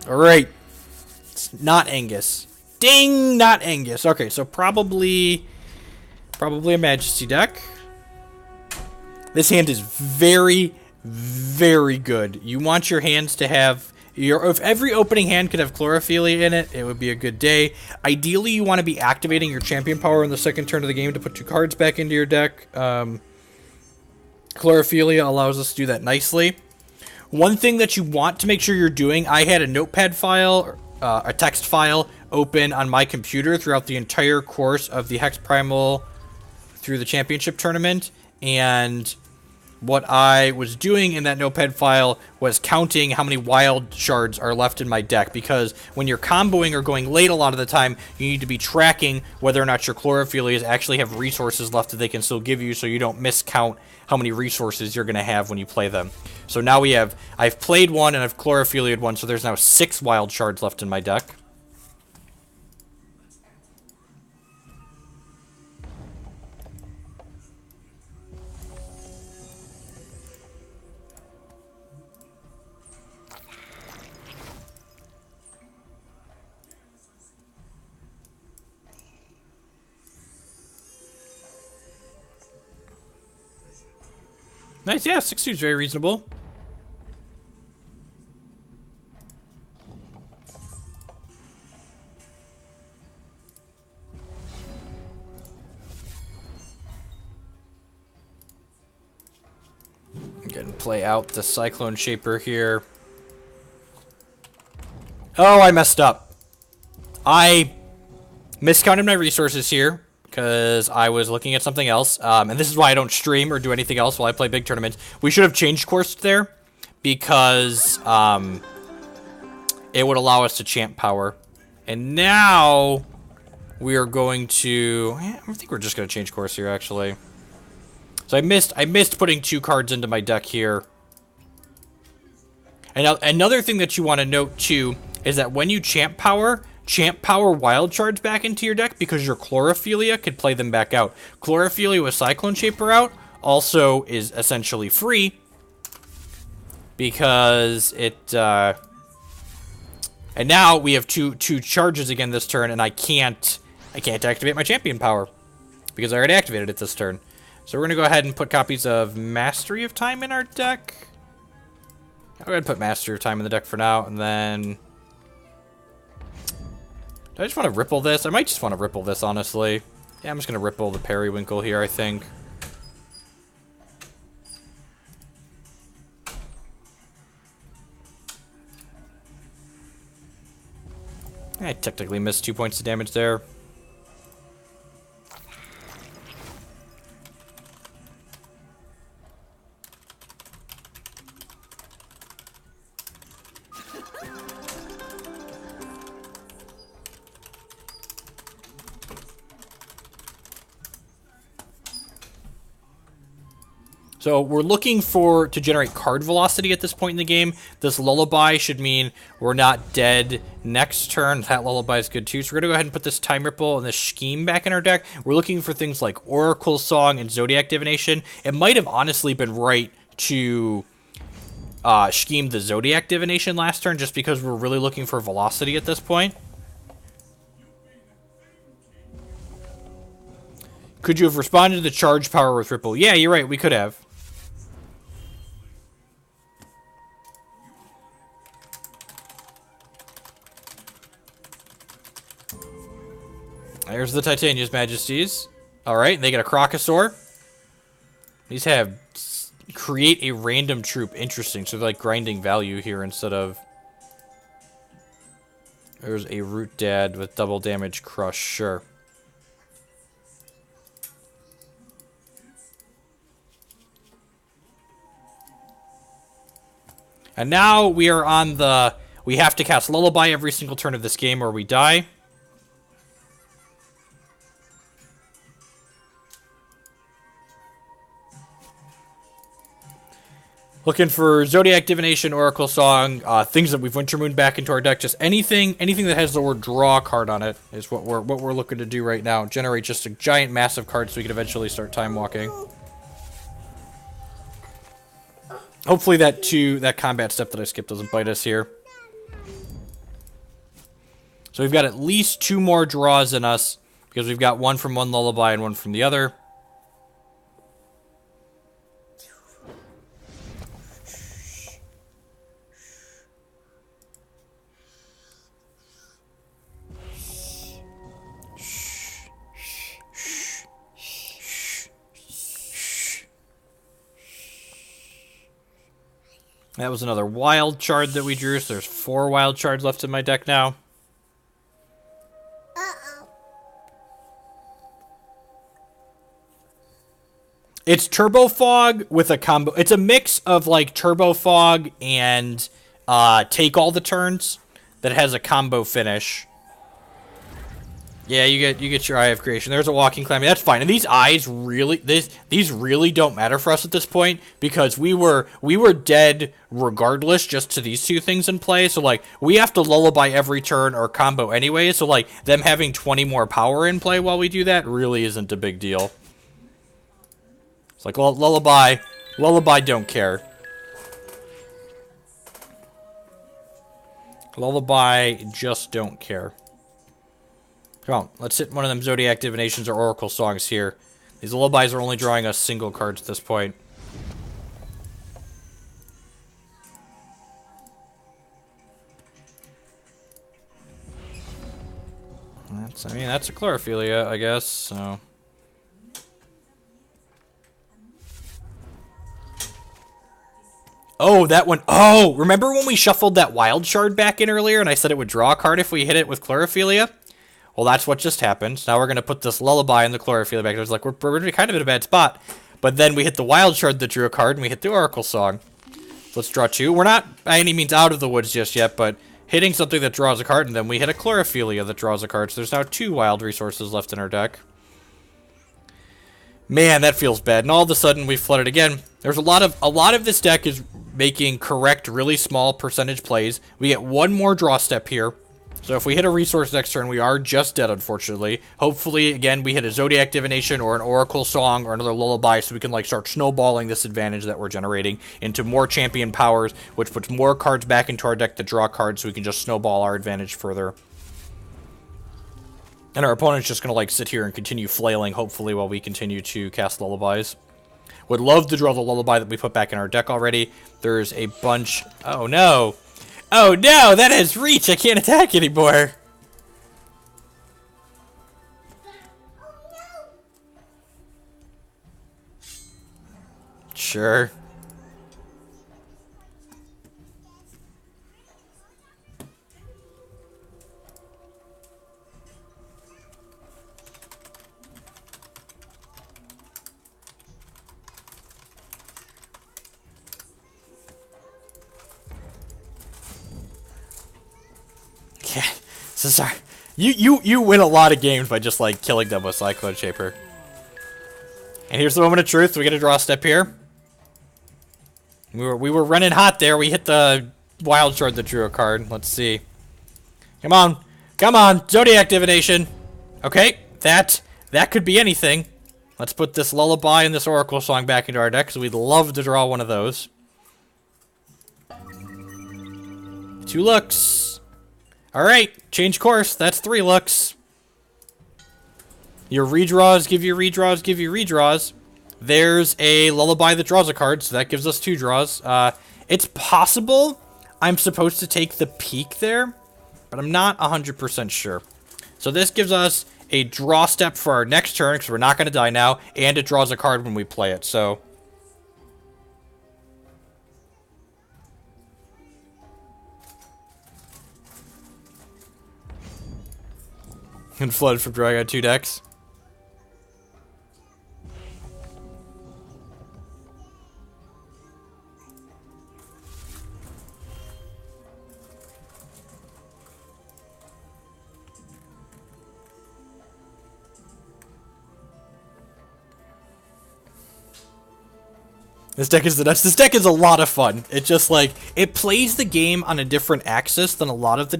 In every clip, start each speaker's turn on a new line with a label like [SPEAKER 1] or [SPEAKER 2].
[SPEAKER 1] Alright. It's not Angus. Ding! Not Angus. Okay, so probably a Majesty deck. This hand is very, very good. You want your hands to have... if every opening hand could have Chlorophyllia in it, it would be a good day. Ideally, you want to be activating your champion power in the second turn of the game to put 2 cards back into your deck. Chlorophyllia allows us to do that nicely. One thing that you want to make sure you're doing, I had a notepad file, a text file, open on my computer throughout the entire course of the Hex Primal through the championship tournament, and what I was doing in that notepad file was counting how many wild shards are left in my deck, because when you're comboing or going late a lot of the time, you need to be tracking whether or not your Chlorophyllias actually have resources left that they can still give you, so you don't miscount how many resources you're going to have when you play them. So now I've played one and I've Chlorophyllia'd one, so there's now 6 wild shards left in my deck. Nice, yeah, 6-2 is very reasonable. Go and play out the Cyclone Shaper here. Oh, I messed up. I miscounted my resources here because I was looking at something else. And this is why I don't stream or do anything else while I play big tournaments. We should have changed course there because it would allow us to champ power. And now we are going to... I think we're just going to change course here, actually. So I missed putting 2 cards into my deck here. And another thing that you want to note, too, is that when you champ power wild shards back into your deck because your Chlorophyllia could play them back out. Chlorophyllia with Cyclone Shaper out also is essentially free because it... and now we have two charges again this turn, and I can't activate my champion power because I already activated it this turn. So we're going to go ahead and put copies of Mastery of Time in our deck. I'll go ahead and put Mastery of Time in the deck for now, and then... Do I just want to ripple this? I might just want to ripple this, honestly. Yeah, I'm just going to ripple the Periwinkle here, I think. I technically missed 2 points of damage there. So we're looking to generate card velocity at this point in the game. This Lullaby should mean we're not dead next turn. That Lullaby is good too. So we're going to go ahead and put this Time Ripple and this Scheme back in our deck. We're looking for things like Oracle Song and Zodiac Divination. It might have honestly been right to Scheme the Zodiac Divination last turn just because we're really looking for velocity at this point. Could you have responded to the charge power with Ripple? Yeah, you're right. We could have. There's the Titania's Majesties. Alright, they get a Crocosaur. These have create a random troop. Interesting. So they're like grinding value here instead of... There's a Root Dad with double damage crush. Sure. And now we are on the... We have to cast Lullaby every single turn of this game or we die. Looking for Zodiac Divination, Oracle Song, things that we've Wintermoon back into our deck. Just anything that has the word draw card on it is what we're looking to do right now. Generate just a giant, massive card so we can eventually start time walking. Hopefully that combat step that I skipped doesn't bite us here. So we've got at least 2 more draws in us, because we've got one from one Lullaby and one from the other. That was another wild shard that we drew, so there's 4 wild shards left in my deck now. It's Turbo Fog with a combo. It's a mix of like Turbo Fog and Take All the Turns that has a combo finish. Yeah, you get your Eye of Creation. There's a Walking Calamity. That's fine. And these eyes really, these really don't matter for us at this point, because we were dead regardless just to these 2 things in play. So like we have to Lullaby every turn or combo anyway. So like them having 20 more power in play while we do that really isn't a big deal. It's like Lullaby don't care. Lullaby just don't care. Come on, let's hit one of them Zodiac Divinations or Oracle Songs here. These Lullabies are only drawing us single cards at this point. That's a Chlorophyllia, I guess, so... Oh, that one. Oh, remember when we shuffled that wild shard back in earlier and I said it would draw a card if we hit it with Chlorophyllia? Well, that's what just happened. Now we're going to put this Lullaby in the Chlorophyllia back. It was like, we're kind of in a bad spot. But then we hit the wild shard that drew a card and we hit the Oracle Song. So let's draw 2. We're not by any means out of the woods just yet, but hitting something that draws a card, and then we hit a Chlorophyllia that draws a card. So there's now 2 wild resources left in our deck. Man, that feels bad. And all of a sudden we flooded again. There's a lot of this deck is making correct, really small percentage plays. We get 1 more draw step here. So if we hit a resource next turn, we are just dead, unfortunately. Hopefully, again, we hit a Zodiac Divination or an Oracle Song or another Lullaby so we can like start snowballing this advantage that we're generating into more champion powers, which puts more cards back into our deck to draw cards so we can just snowball our advantage further. And our opponent's just going to like sit here and continue flailing, hopefully, while we continue to cast Lullabies. Would love to draw the Lullaby that we put back in our deck already. There's a bunch... Oh, no. Oh, no! That has reach! I can't attack anymore! Sure. Yeah, so sorry. You win a lot of games by just like killing them with Cyclone Shaper. And here's the moment of truth. We get to draw a step here. We were running hot there. We hit the wild shard that drew a card. Let's see. Come on. Come on. Zodiac Divination. Okay. That could be anything. Let's put this Lullaby and this Oracle Song back into our deck, because we'd love to draw one of those. 2 looks. Alright, change course. That's 3 looks. Your redraws give you redraws, give you redraws. There's a Lullaby that draws a card, so that gives us 2 draws. It's possible I'm supposed to take the peak there, but I'm not 100% sure. So this gives us a draw step for our next turn, because we're not going to die now, and it draws a card when we play it, so... And flooded from drawing on 2 decks. This deck is the nuts. This deck is a lot of fun. It just like it plays the game on a different axis than a lot of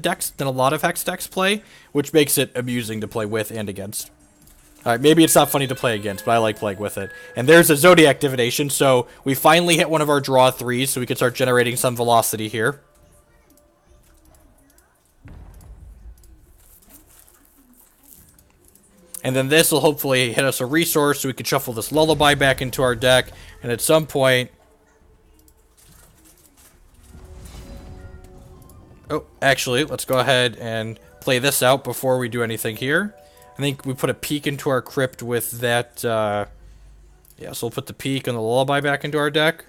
[SPEAKER 1] hex decks play, which makes it amusing to play with and against. Alright, maybe it's not funny to play against, but I like playing with it. And there's a Zodiac Divination, so we finally hit one of our draw 3s, so we can start generating some velocity here. And then this will hopefully hit us a resource so we can shuffle this Lullaby back into our deck. And at some point... Oh, actually, let's go ahead and play this out before we do anything here. I think we put a peek into our crypt with that... yeah, so we'll put the peek and the Lullaby back into our deck.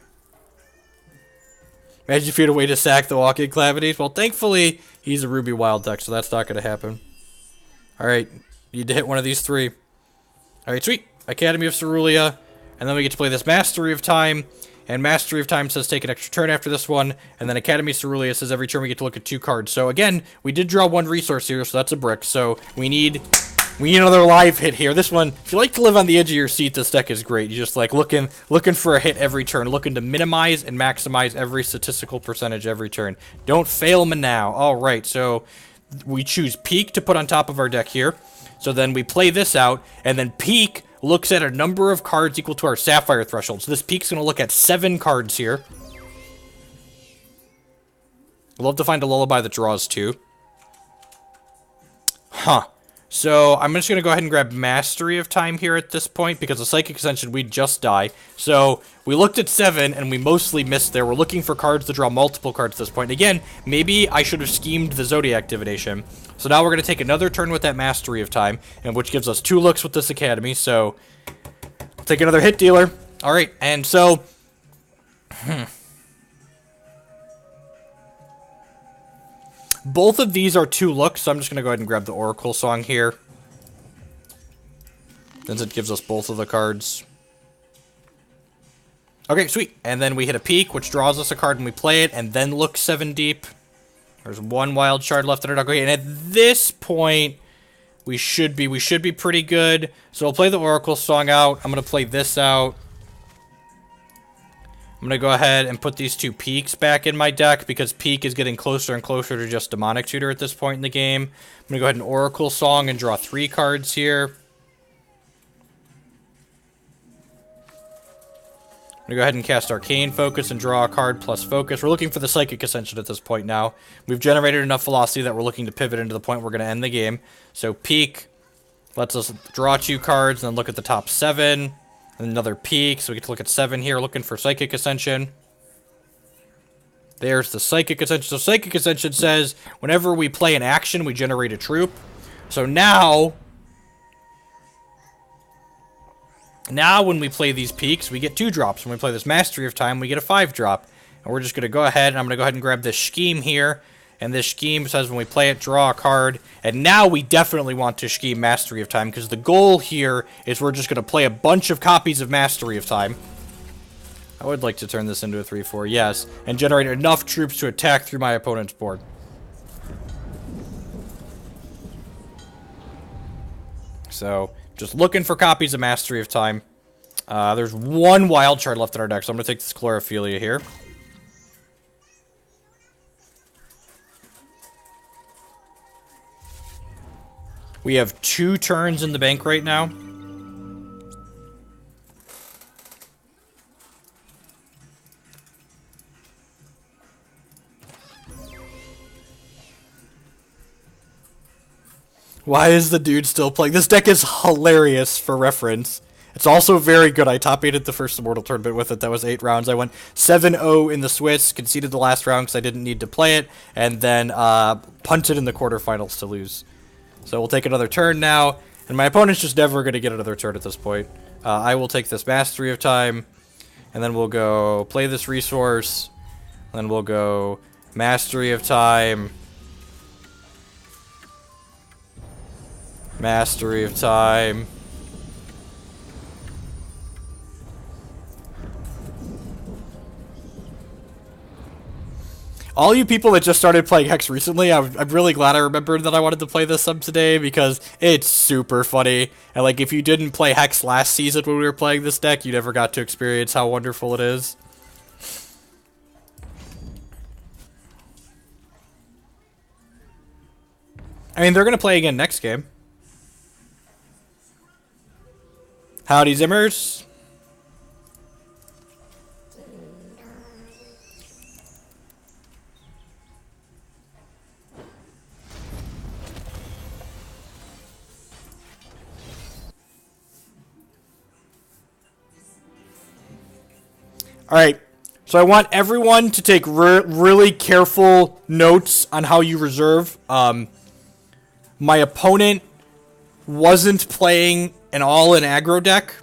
[SPEAKER 1] Imagine if you had a way to sack the Walking Calamities. Well, thankfully, he's a Ruby Wild deck, so that's not going to happen. Alright, need to hit one of these three. Alright, sweet. Academy of Cerulea. And then we get to play this Mastery of Time. And Mastery of Time says take an extra turn after this one. And then Academy of Cerulea says every turn we get to look at 2 cards. So again, we did draw 1 resource here, so that's a brick. So we need another live hit here. This one, if you like to live on the edge of your seat, this deck is great. You're just like looking for a hit every turn, looking to minimize and maximize every statistical percentage every turn. Don't fail me now. All right, so we choose Peak to put on top of our deck here. So then we play this out, and then Peak looks at a number of cards equal to our Sapphire threshold. So this Peak's going to look at 7 cards here. I'd love to find a Lullaby that draws 2. Huh. So I'm just going to go ahead and grab Mastery of Time here at this point, because the Psychic Ascension, we'd just die. So we looked at 7, and we mostly missed there. We're looking for cards to draw multiple cards at this point. Again, maybe I should have schemed the Zodiac Divination. So now we're going to take another turn with that Mastery of Time, and which gives us 2 looks with this Academy. So I'll take another hit dealer. All right, and so... Both of these are 2 looks, so I'm just going to go ahead and grab the Oracle Song here, since it gives us both of the cards. Okay, sweet. And then we hit a Peak, which draws us a card when we play it, and then look 7 deep. There's 1 Wild Shard left in our deck. Okay, and at this point, we should be pretty good. So we'll play the Oracle Song out. I'm going to play this out. I'm going to go ahead and put these 2 Peaks back in my deck, because Peak is getting closer and closer to just Demonic Tutor at this point in the game. I'm going to go ahead and Oracle Song and draw 3 cards here. I'm going to go ahead and cast Arcane Focus and draw a card plus Focus. We're looking for the Psychic Ascension at this point now. We've generated enough velocity that we're looking to pivot into the point we're going to end the game. So Peak lets us draw 2 cards and then look at the top 7. And another Peak, so we get to look at 7 here, looking for Psychic Ascension. There's the Psychic Ascension. So Psychic Ascension says, whenever we play an action, we generate a troop. So now when we play these Peaks, we get 2 drops. When we play this Mastery of Time, we get a 5 drop. And we're just going to go ahead, and I'm going to go ahead and grab this Scheme here. And this Scheme says when we play it, draw a card. And now we definitely want to scheme Mastery of Time, because the goal here is we're just going to play a bunch of copies of Mastery of Time. I would like to turn this into a 3-4, yes. And generate enough troops to attack through my opponent's board. So, just looking for copies of Mastery of Time. There's 1 Wild Shard left in our deck, so I'm going to take this Chlorophyllia here. We have 2 turns in the bank right now. Why is the dude still playing? This deck is hilarious for reference. It's also very good. I top-8'd the first Immortal tournament with it. That was 8 rounds. I went 7-0 in the Swiss, conceded the last round because I didn't need to play it, and then punted in the quarterfinals to lose. So we'll take another turn now, and my opponent's just never going to get another turn at this point. I will take this Mastery of Time, and then we'll go play this resource, then we'll go Mastery of Time, Mastery of Time, all you people that just started playing Hex recently, I'm really glad I remembered that I wanted to play this sub today, because it's super funny. And like, if you didn't play Hex last season when we were playing this deck, you never got to experience how wonderful it is. I mean, they're going to play again next game. Howdy, Zimmers. Alright, so I want everyone to take really careful notes on how you reserve. My opponent wasn't playing an all-in aggro deck,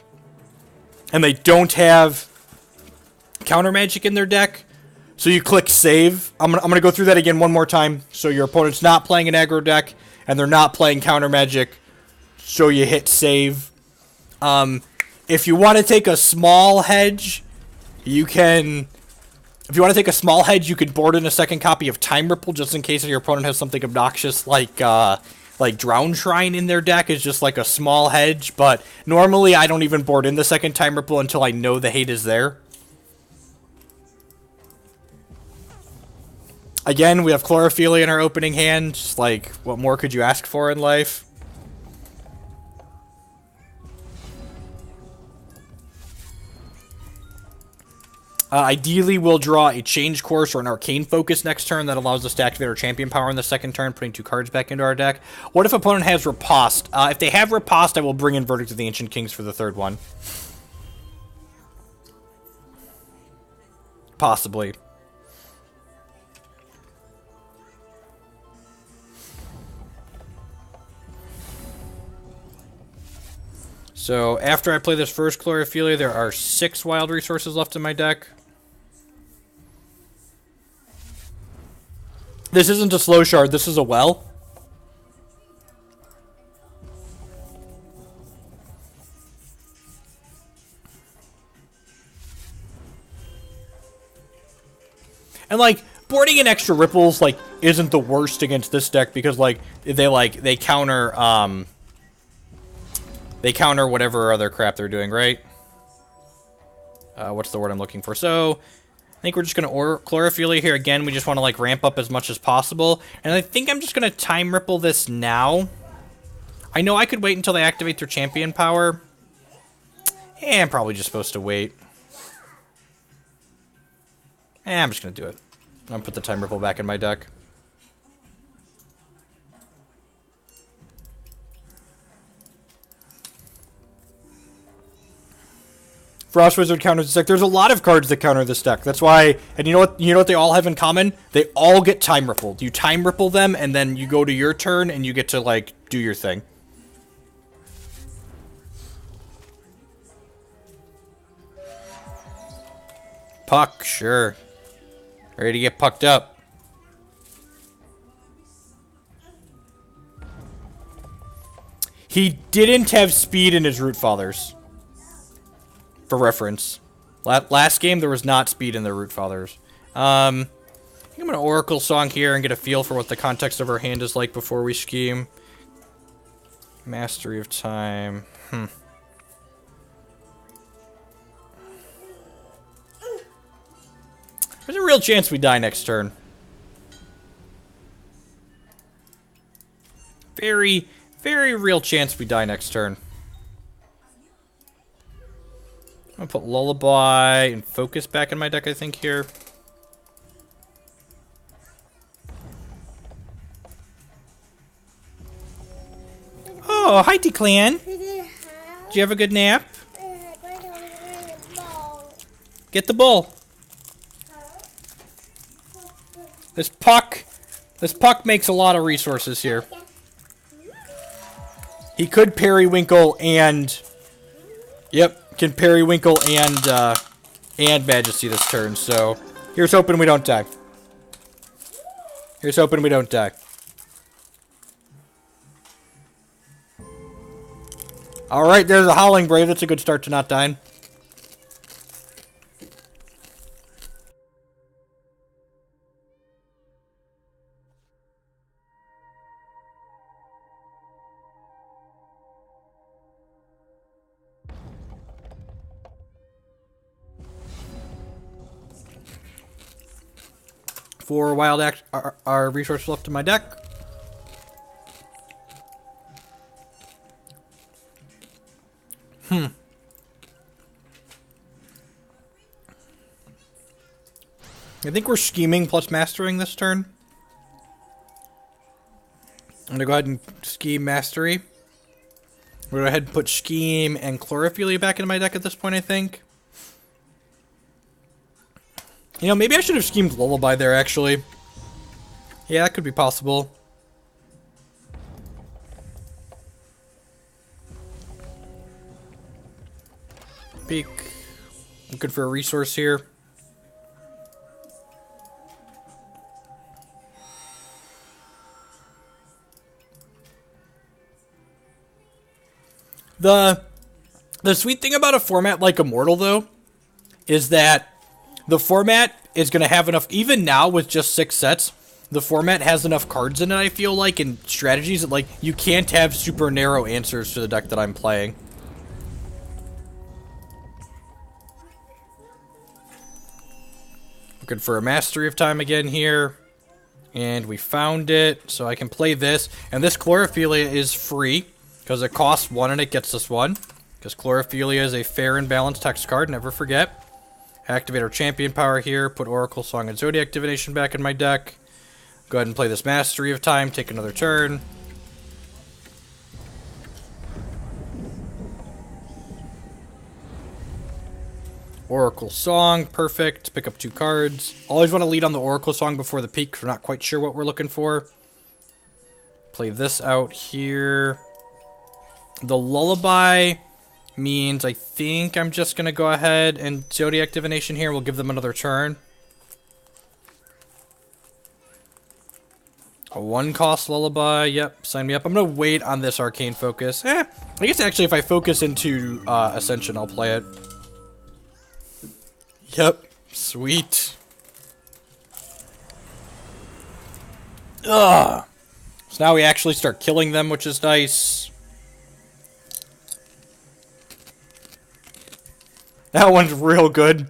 [SPEAKER 1] and they don't have counter magic in their deck, so you click save. I'm gonna go through that again one more time. So your opponent's not playing an aggro deck, and they're not playing counter magic, so you hit save. If you want to take a small hedge, you can... If you want to take a small hedge, you could board in a second copy of Time Ripple, just in case your opponent has something obnoxious like Drown Shrine in their deck. Is just like a small hedge, but normally I don't even board in the second Time Ripple until I know the hate is there. Again, we have Chlorophyllia in our opening hand. Just like, what more could you ask for in life? Ideally, we'll draw a Change Course or an Arcane Focus next turn that allows us to activate our Champion Power in the second turn, putting 2 cards back into our deck. What if opponent has Riposte? If they have Riposte, I will bring in Verdict of the Ancient Kings for the third one. Possibly. So, after I play this first Chlorophyllia, there are 6 wild resources left in my deck. This isn't a slow shard, this is a well. And, like, boarding in extra ripples, like, isn't the worst against this deck because, like, they counter, they counter whatever other crap they're doing, right? What's the word I'm looking for? So, I think we're just going to order Chlorophyllia here again. We just want to, like, ramp up as much as possible. And I think I'm just going to Time Ripple this now. I know I could wait until they activate their Champion Power. Yeah, I'm probably just supposed to wait. I'm just going to do it. I'm going to put the Time Ripple back in my deck. Frost Wizard counters this deck. There's a lot of cards that counter this deck. That's why, and you know what? You know what they all have in common? They all get Time Rippled. You Time Ripple them, and then you go to your turn, and you get to like do your thing. Puck, sure. Ready to get pucked up. He didn't have speed in his Root Fathers. For reference. Last game, there was not speed in the Root Fathers. I think I'm going to Oracle Song here and get a feel for what the context of our hand is like before we scheme. Mastery of Time. There's a real chance we die next turn. Very, very real chance we die next turn. I'm going to put Lullaby and Focus back in my deck, I think, here. Oh, hi, T-Clan. Did you have a good nap? Get the bull. This puck makes a lot of resources here. He could Periwinkle and... Yep. Can Periwinkle and Majesty this turn, so here's hoping we don't die. Here's hoping we don't die. Alright, there's a Howling Brave. That's a good start to not dying. Four wild are resources left in my deck. I think we're scheming plus mastering this turn. I'm going to go ahead and scheme mastery. We're going to go ahead and put scheme and Chlorophyllia back into my deck at this point, I think. You know, maybe I should have schemed Lullaby there, actually. Yeah, that could be possible. Peek. Looking for a resource here. The sweet thing about a format like Immortal, though, is that the format is going to have enough, even now with just 6 sets, the format has enough cards in it, I feel like, and strategies that, like, you can't have super narrow answers to the deck that I'm playing. Looking for a Mastery of Time again here. And we found it, so I can play this. And this Chlorophyllia is free, because it costs 1 and it gets us 1. Because Chlorophyllia is a fair and balanced text card, never forget. Activate our champion power here, put Oracle, Song, and Zodiac Divination back in my deck. Go ahead and play this Mastery of Time, take another turn. Oracle Song, perfect. Pick up 2 cards. Always want to lead on the Oracle Song before the peak, because we're not quite sure what we're looking for. Play this out here. The Lullaby means I think I'm just going to go ahead and Zodiac Divination here. We'll give them another turn. A 1-cost Lullaby. Yep, sign me up. I'm going to wait on this Arcane Focus. I guess actually if I focus into Ascension, I'll play it. Yep, sweet. Ugh. So now we actually start killing them, which is nice. That one's real good.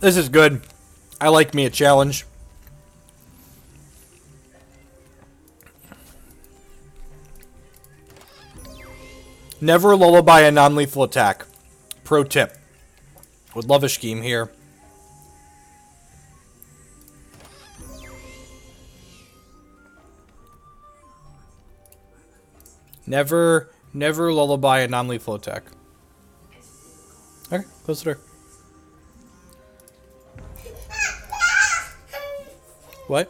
[SPEAKER 1] This is good. I like me a challenge. Never Lullaby a non-lethal attack. Pro tip. Would love a scheme here. Never Lullaby a non-lethal attack. Okay, close the door. What?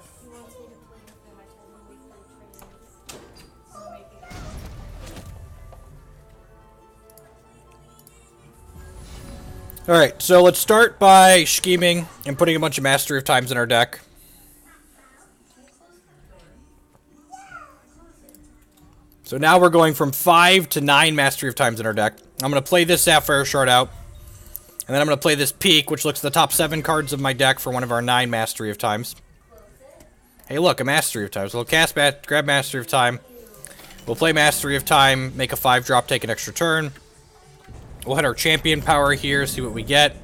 [SPEAKER 1] Alright, so let's start by scheming and putting a bunch of Mastery of Times in our deck. So now we're going from 5 to 9 Mastery of Times in our deck. I'm going to play this Sapphire Shard out. And then I'm going to play this Peak, which looks at the top 7 cards of my deck for one of our 9 Mastery of Times. Hey, look, a Mastery of Time. So we'll cast, grab Mastery of Time. We'll play Mastery of Time, make a 5-drop, take an extra turn. We'll hit our champion power here, see what we get.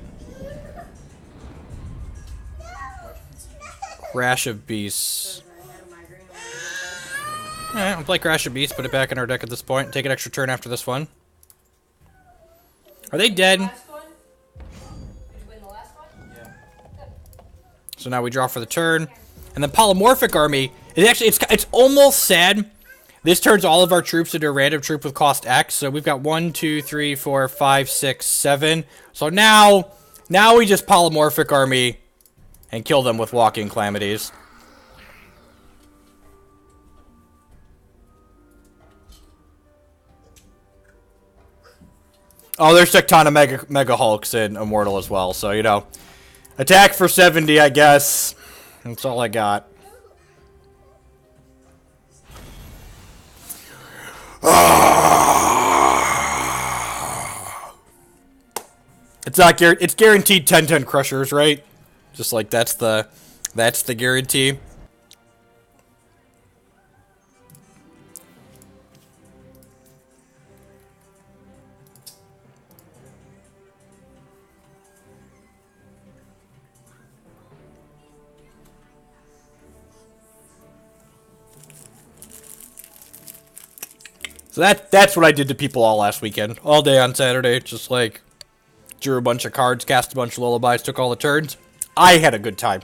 [SPEAKER 1] Crash of Beasts. Alright, we'll play Crash of Beasts, put it back in our deck at this point, take an extra turn after this one. Are they dead? So now we draw for the turn. And then Polymorphic Army is actually, it's almost sad. This turns all of our troops into a random troop with cost X. So we've got 1, 2, 3, 4, 5, 6, 7. So now we just Polymorphic Army and kill them with Walking Calamities. Oh, there's Tectonic Mega Hulks in Immortal as well. So, you know, attack for 70, I guess. That's all I got. It's not it's guaranteed 10-10 crushers, right? Just like that's the guarantee. So that's what I did to people all last weekend. All day on Saturday. Just like drew a bunch of cards, cast a bunch of lullabies, took all the turns. I had a good time.